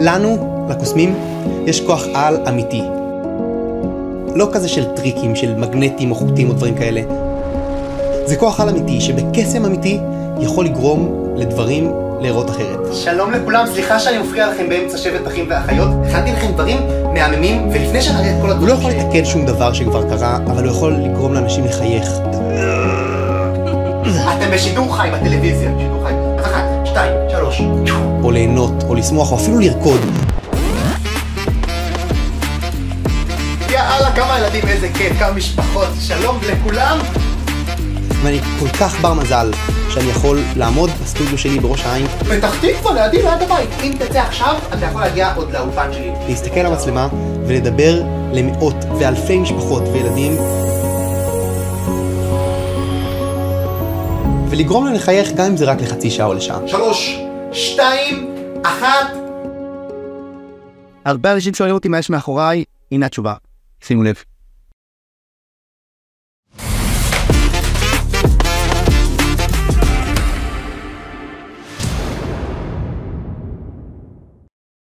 לנו, לקוסמים, יש כוח על אמיתי. לא כזה של טריקים, של מגנטים או חוטים או דברים כאלה. זה כוח על אמיתי שבקסם אמיתי יכול לגרום לדברים להיראות אחרת. שלום לכולם, סליחה שאני מפריע לכם באמצע שבט אחים ואחיות. הכנתי לכם דברים מהממים, ולפני שנראה את כל הדברים... הוא לא יכול לתקן שום דבר שכבר קרה, אבל הוא יכול לגרום לאנשים לחייך. אתם בשידור חי בטלוויזיה, שידור חי. 1, 2, 3. או ליהנות, או לשמוח, או אפילו לרקוד. יאללה, כמה ילדים, איזה כיף, כמה משפחות. שלום לכולם. ואני כל כך בר מזל שאני יכול לעמוד בסטודיו שלי בראש העין. פתח תקווה, לידי, ליד הבית. אם תצא עכשיו, אתה יכול להגיע עוד לאולפן שלי. להסתכל על המצלמה ולדבר למאות ואלפי משפחות וילדים. ולגרום להם לחייך גם אם זה רק לחצי שעה או לשעה. 3, 2, 1. הרבה אנשים שואלים אותי מה יש מאחוריי, הנה התשובה. שימו לב.